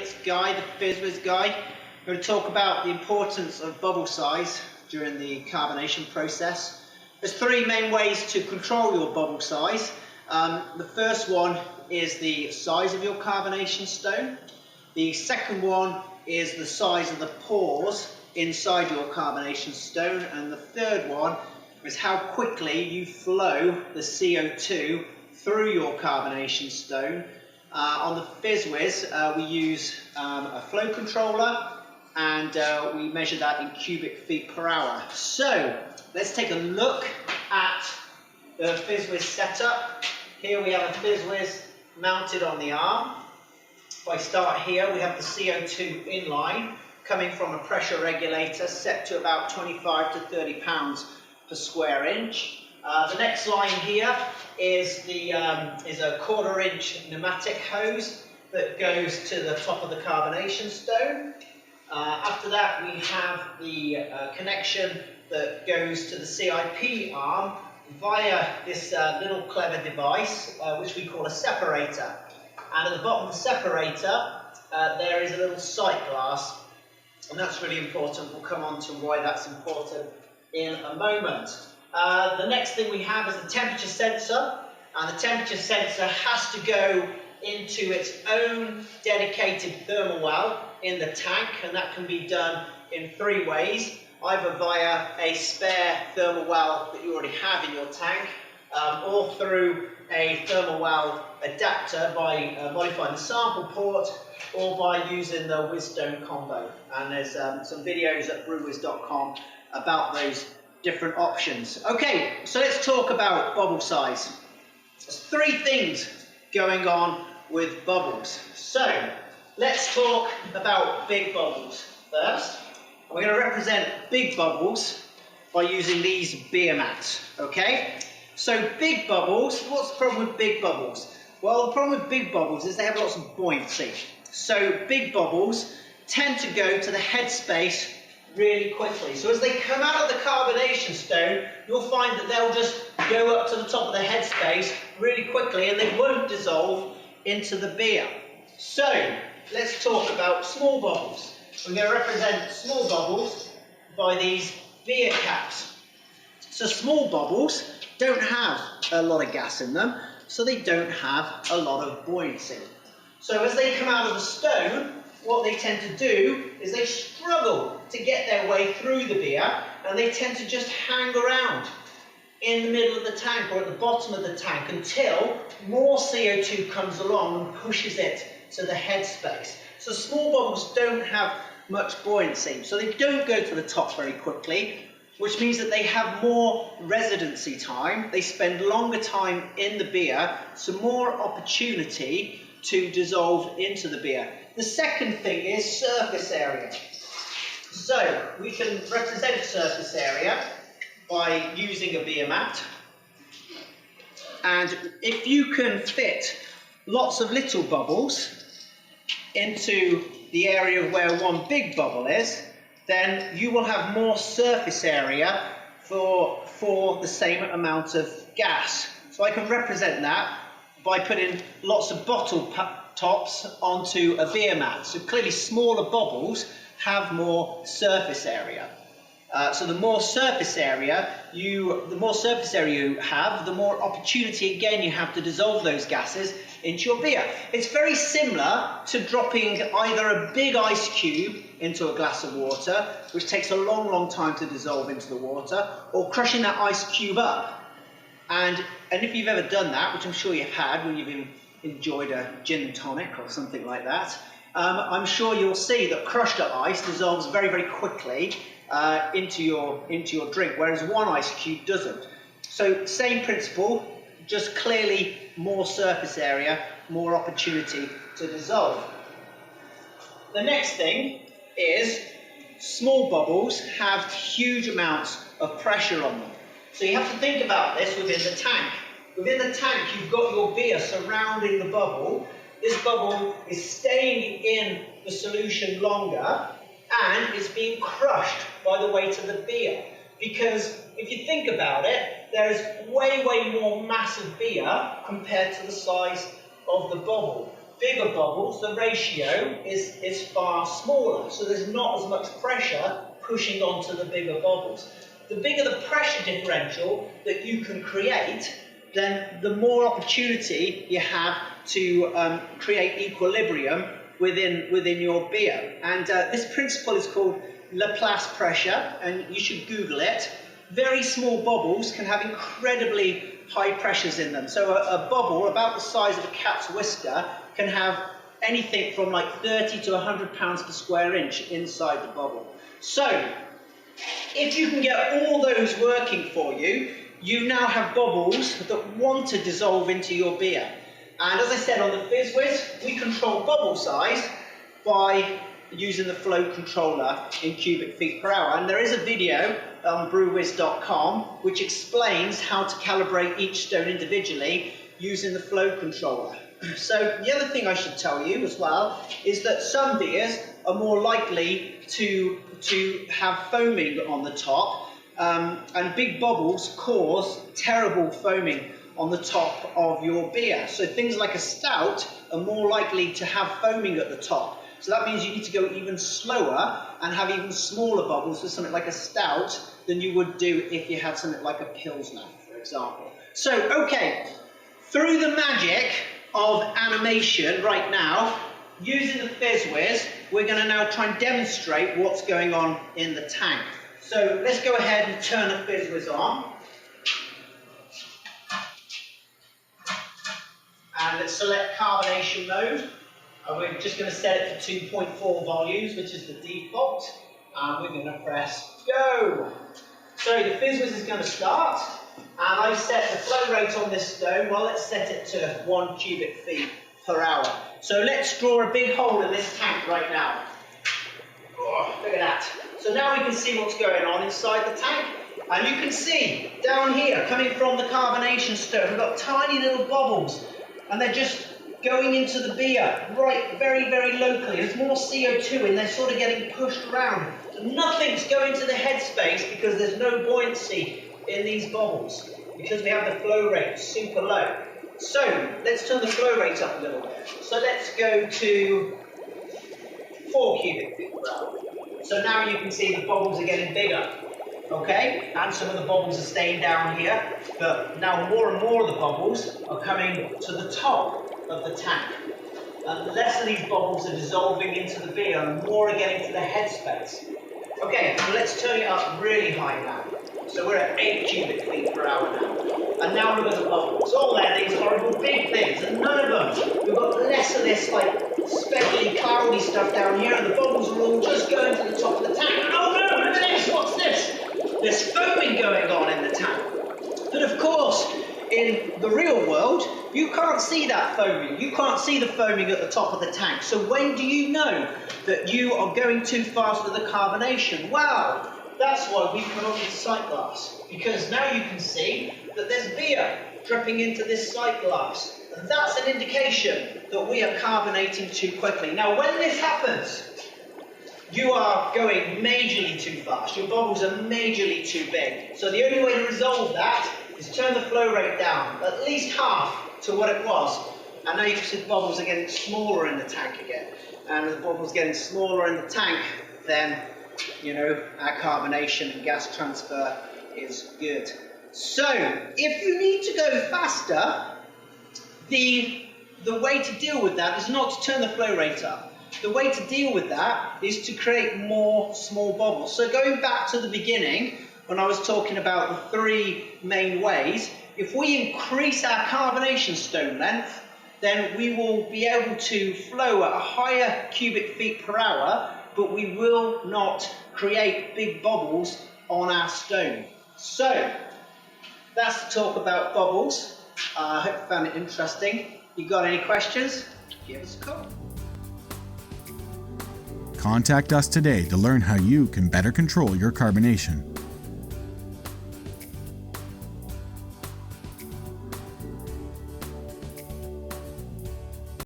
it's Guy, the BrewWizz guy. I'm going to talk about the importance of bubble size during the carbonation process. There's three main ways to control your bubble size. The first one is the size of your carbonation stone. The second one is the size of the pores inside your carbonation stone. And the third one is how quickly you flow the CO2 through your carbonation stone. On the BrewWizz, we use a flow controller, and we measure that in cubic feet per hour. So let's take a look at the BrewWizz setup. Here we have a BrewWizz mounted on the arm. If I start here, we have the CO2 in line coming from a pressure regulator set to about 25 to 30 pounds per square inch. The next line here is a 1/4 inch pneumatic hose that goes to the top of the carbonation stone. After that, we have the connection that goes to the CIP arm via this little clever device, which we call a separator. And at the bottom of the separator, there is a little sight glass, and that's really important. We'll come on to why that's important in a moment. The next thing we have is a temperature sensor, and the temperature sensor has to go into its own dedicated thermal well in the tank, and that can be done in three ways, either via a spare thermal well that you already have in your tank, or through a thermal well adapter by modifying the sample port, or by using the WizzStone combo. And there's some videos at BrewWizz.com about those different options. Okay, so let's talk about bubble size. There's three things going on with bubbles. So let's talk about big bubbles first. We're going to represent big bubbles by using these beer mats. Okay, so big bubbles, what's the problem with big bubbles? Well, the problem with big bubbles is they have lots of buoyancy. So big bubbles tend to go to the headspace really quickly. So as they come out of the carbonation stone, you'll find that they'll just go up to the top of the headspace really quickly, and they won't dissolve into the beer. So let's talk about small bubbles. We're going to represent small bubbles by these beer caps. So small bubbles don't have a lot of gas in them, so they don't have a lot of buoyancy. So as they come out of the stone, what they tend to do is they struggle to get their way through the beer, and they tend to just hang around in the middle of the tank or at the bottom of the tank until more CO2 comes along and pushes it to the headspace. So small bubbles don't have much buoyancy, so they don't go to the top very quickly, which means that they have more residency time. They spend longer time in the beer, so more opportunity to dissolve into the beer. The second thing is surface area. So we can represent surface area by using a beer mat. And if you can fit lots of little bubbles into the area where one big bubble is, then you will have more surface area for the same amount of gas. So I can represent that by putting lots of bottle tops onto a beer mat. So clearly smaller bubbles have more surface area. So the more surface area you have, the more opportunity again you have to dissolve those gases into your beer. It's very similar to dropping either a big ice cube into a glass of water, which takes a long time to dissolve into the water, or crushing that ice cube up. And if you've ever done that, which I'm sure you've had when you've enjoyed a gin and tonic or something like that, I'm sure you'll see that crushed up ice dissolves very quickly into your drink, whereas one ice cube doesn't. So same principle, just clearly more surface area, more opportunity to dissolve. The next thing is small bubbles have huge amounts of pressure on them. So you have to think about this within the tank. Within the tank, you've got your beer surrounding the bubble. This bubble is staying in the solution longer, and it's being crushed by the weight of the beer. Because if you think about it, there is way more mass of beer compared to the size of the bubble. bigger bubbles, the ratio is far smaller, so there's not as much pressure pushing onto the bigger bubbles. The bigger the pressure differential that you can create, then the more opportunity you have to create equilibrium within your beer. And this principle is called Laplace Pressure, and you should Google it. Very small bubbles can have incredibly high pressures in them. So a bubble about the size of a cat's whisker can have anything from like 30 to 100 pounds per square inch inside the bubble. So if you can get all those working for you, you now have bubbles that want to dissolve into your beer. And as I said on the FizzWizz, we control bubble size by using the flow controller in cubic feet per hour. And there is a video on BrewWizz.com which explains how to calibrate each stone individually using the flow controller. So the other thing I should tell you as well is that some beers are more likely to have foaming on the top, and big bubbles cause terrible foaming on the top of your beer. So things like a stout are more likely to have foaming at the top. So that means you need to go even slower and have even smaller bubbles for something like a stout than you would do if you had something like a Pilsner, for example. So, okay, through the magic of animation right now, using the FizzWizz, we're going to now try and demonstrate what's going on in the tank. So let's go ahead and turn the FizzWizz on. And let's select carbonation mode. And we're just going to set it to 2.4 volumes, which is the default. And we're going to press go. So the FizzWizz is going to start. And I've set the flow rate on this stone. Well, let's set it to 1 cubic feet per hour. So let's draw a big hole in this tank right now. Oh, look at that. So now we can see what's going on inside the tank. And you can see down here, coming from the carbonation stone, we've got tiny little bubbles. And they're just going into the beer, right, very, very locally. There's more CO2 and they're sort of getting pushed around. So nothing's going to the headspace because there's no buoyancy in these bubbles, because we have the flow rate super low. So let's turn the flow rate up a little bit. So let's go to 4 cubic feet per hour. So now you can see the bubbles are getting bigger. Okay, and some of the bubbles are staying down here, but now more and more of the bubbles are coming to the top of the tank. And less of these bubbles are dissolving into the beer and more are getting to the headspace. Okay, so let's turn it up really high now. So we're at 8 cubic feet per hour now. And now look at the bubbles. All they're these horrible big things, and none of them. We've got less of this like speckly, cloudy stuff down here, and the bubbles are all just going to the top of the tank. And oh no, look at this, what's this? There's foaming going on in the tank. But of course, in the real world, you can't see that foaming. You can't see the foaming at the top of the tank. So when do you know that you are going too fast with the carbonation? Well, that's why we put on this sight glass. Because now you can see that there's beer dripping into this sight glass. And that's an indication that we are carbonating too quickly. Now, when this happens, you are going majorly too fast. Your bubbles are majorly too big. So the only way to resolve that is turn the flow rate down, at least half to what it was. And now you can see the bubbles are getting smaller in the tank again. And as the bubbles getting smaller in the tank, then, you know, our carbonation and gas transfer is good. So, if you need to go faster, the way to deal with that is not to turn the flow rate up. The way to deal with that is to create more small bubbles. So going back to the beginning, when I was talking about the 3 main ways, if we increase our carbonation stone length, then we will be able to flow at a higher cubic feet per hour, but we will not create big bubbles on our stone. So, that's the talk about bubbles. I hope you found it interesting. You got any questions? Give us a call. Contact us today to learn how you can better control your carbonation.